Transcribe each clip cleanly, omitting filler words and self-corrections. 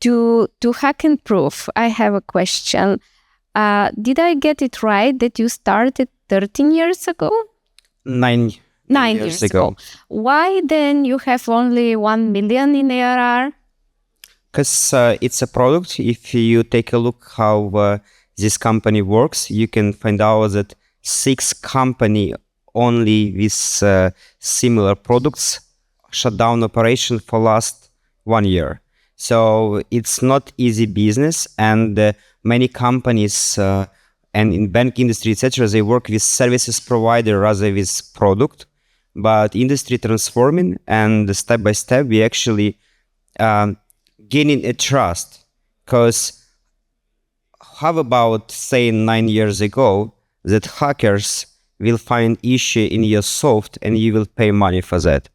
To Hack and Proof, I have a question. Did I get it right that you started 13 years ago? 9 years ago. Why then you have only 1 million in ARR? Because it's a product. If you take a look how this company works, you can find out that 6 company only with similar products shut down operation for last 1 year. So it's not easy business, and many companies and in bank industry, etc., they work with services provider rather with product. But industry transforming, and step by step, we actually gaining a trust. Because how about saying 9 years ago that hackers will find issue in your soft and you will pay money for that?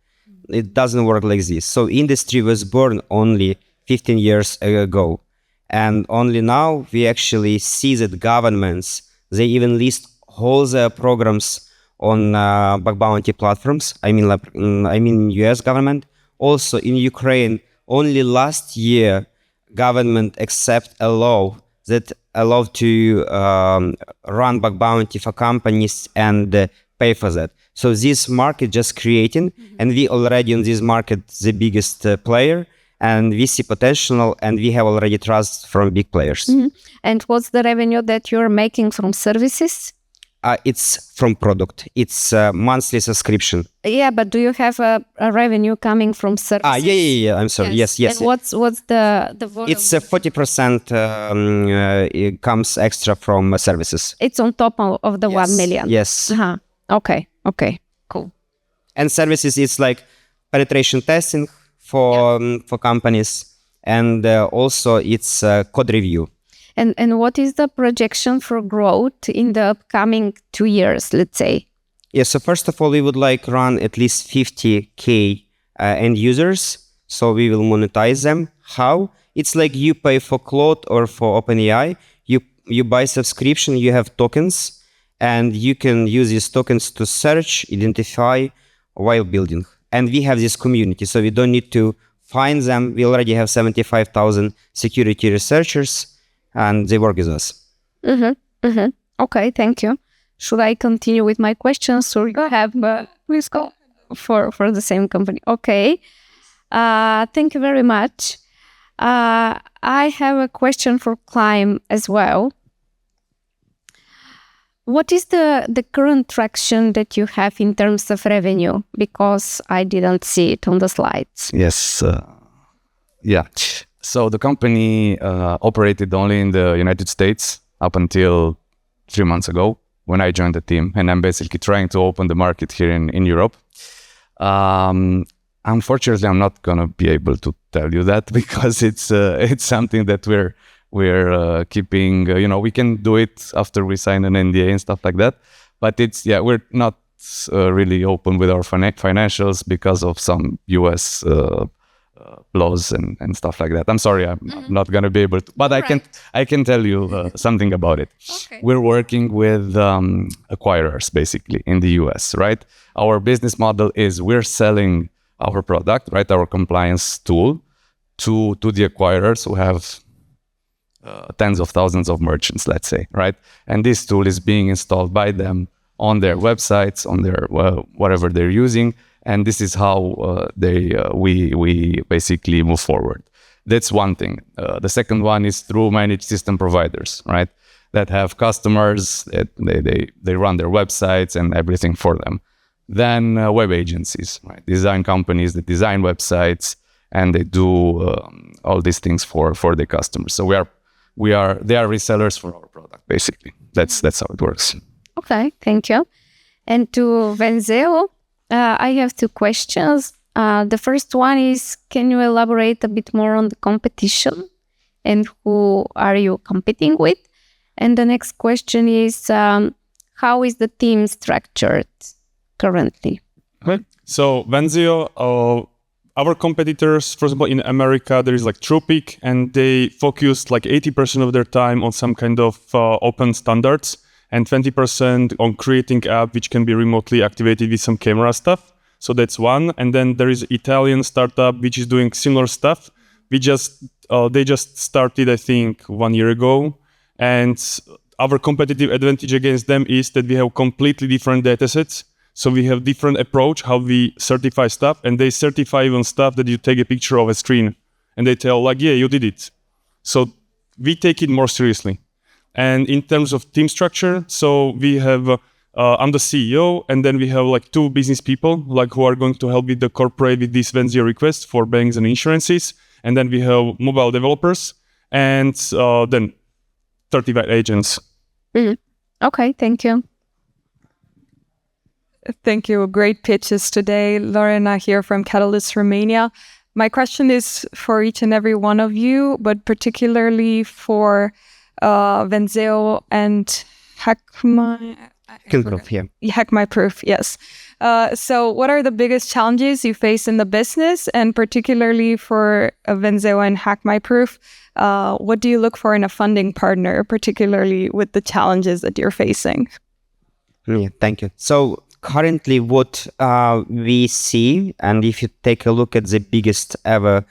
It doesn't work like this. So industry was born only 15 years ago. And only now we actually see that governments, they even list all their programs on bug bounty platforms. I mean US government. Also in Ukraine, only last year, government accept a law that allowed to run bug bounty for companies and pay for that. So this market just creating, and we already in this market the biggest player, and we see potential, and we have already trust from big players. And what's the revenue that you're making from services? It's from product. It's a monthly subscription. Yeah, but do you have a revenue coming from services? Yeah. I'm sorry. Yes. And what's the volume? It's 40% it comes extra from services. It's on top of the 1 million? Yes. Okay, cool. And services, it's like penetration testing for companies, and also it's code review. And what is the projection for growth in the upcoming 2 years, let's say? Yeah, so first of all, we would like run at least 50K end users. So we will monetize them. How? It's like you pay for Claude or for OpenAI. You buy subscription, you have tokens, and you can use these tokens to search, identify while building. And we have this community, so we don't need to find them. We already have 75,000 security researchers, and they work with us. Okay, thank you. Should I continue with my questions, or you have? Please go for the same company. Okay. Thank you very much. I have a question for Climb as well. What is the current traction that you have in terms of revenue? Because I didn't see it on the slides. Yes. So the company operated only in the United States up until 3 months ago when I joined the team. And I'm basically trying to open the market here in Europe. Unfortunately, I'm not going to be able to tell you that because it's something that we're keeping, we can do it after we sign an NDA and stuff like that. But we're not really open with our financials because of some US laws and stuff like that. I'm sorry, I'm not going to be able to, but I can tell you something about it. Okay. We're working with acquirers basically in the US, right? Our business model is we're selling our product, right? Our compliance tool to the acquirers who have tens of thousands of merchants, let's say, right? And this tool is being installed by them on their websites, on their whatever they're using, and this is how we basically move forward. That's one thing. The second one is through managed system providers, right? That have customers that they run their websites and everything for them. Then web agencies, right? Design companies that design websites and they do all these things for the customers. So they are resellers for our product, basically. That's how it works. Okay, thank you. And to Venzeo, I have 2 questions. The first one is, can you elaborate a bit more on the competition and who are you competing with? And the next question is, how is the team structured currently? Okay. So Venzeo, our competitors, for example, in America, there is like Truepic, and they focus like 80% of their time on some kind of open standards and 20% on creating app which can be remotely activated with some camera stuff. So that's one. And then there is Italian startup which is doing similar stuff, they just started, I think, 1 year ago, and our competitive advantage against them is that we have completely different data sets. So we have different approach how we certify stuff, and they certify even stuff that you take a picture of a screen and they tell like, yeah, you did it. So we take it more seriously. And in terms of team structure, so we have, I'm the CEO, and then we have like 2 business people like who are going to help with the corporate with these Wenzio requests for banks and insurances. And then we have mobile developers and then 35 agents. Okay, thank you. Thank you. Great pitches today. Lorena here from Catalyst Romania. My question is for each and every one of you, but particularly for Wenzio and Hackmyproof, yes. So what are the biggest challenges you face in the business, and particularly for Wenzio and Hackmyproof? What do you look for in a funding partner, particularly with the challenges that you're facing? Yeah, thank you. So currently what we see, and if you take a look at the biggest ever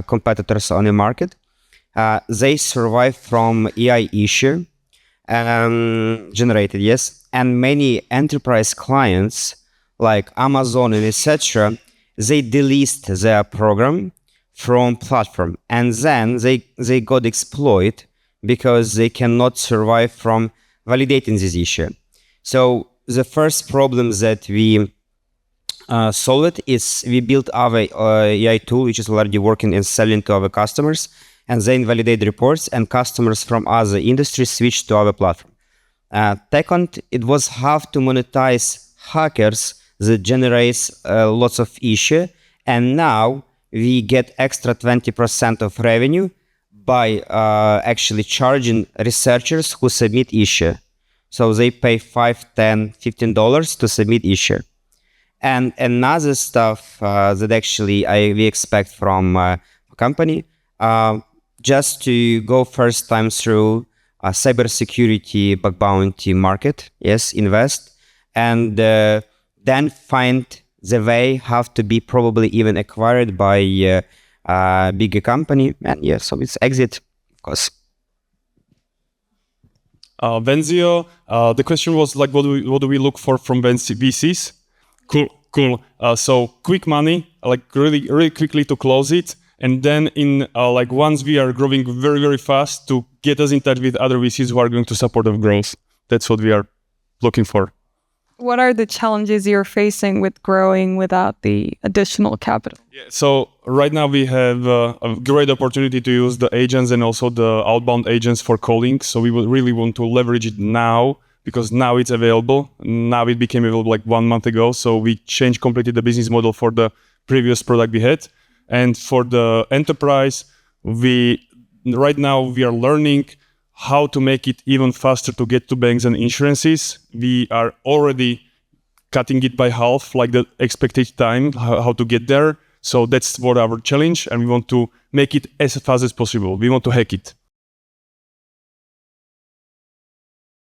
competitors on the market, they survive from AI issue generated, yes. And many enterprise clients like Amazon and etc., they delist their program from platform, and then they got exploited because they cannot survive from validating this issue. So the first problem that we solved is we built our AI tool, which is already working and selling to our customers, and then validate the reports, and customers from other industries switch to our platform. Second, it was hard to monetize hackers that generates lots of issue, and now we get extra 20% of revenue by actually charging researchers who submit issue. So they pay $5, $10, $15 to submit issue. And another stuff that actually we expect from a company, just to go first time through a cybersecurity bug bounty market, yes, invest, and then find the way how to be probably even acquired by a bigger company, and yeah, so it's exit, of course. Wenzio, the question was like, what do we look for from VCs? Cool. So quick money, like really quickly to close it, and then in like once we are growing very, very fast, to get us in touch with other VCs who are going to support our growth. That's what we are looking for. What are the challenges you're facing with growing without the additional capital? Yeah, so right now we have a great opportunity to use the agents and also the outbound agents for calling. So we would really want to leverage it now, because now it's available. Now it became available like 1 month ago. So we changed completely the business model for the previous product we had. And for the enterprise, right now we are learning how to make it even faster to get to banks and insurances. We are already cutting it by half, like the expected time, how to get there. So that's what our challenge, and we want to make it as fast as possible. We want to hack it.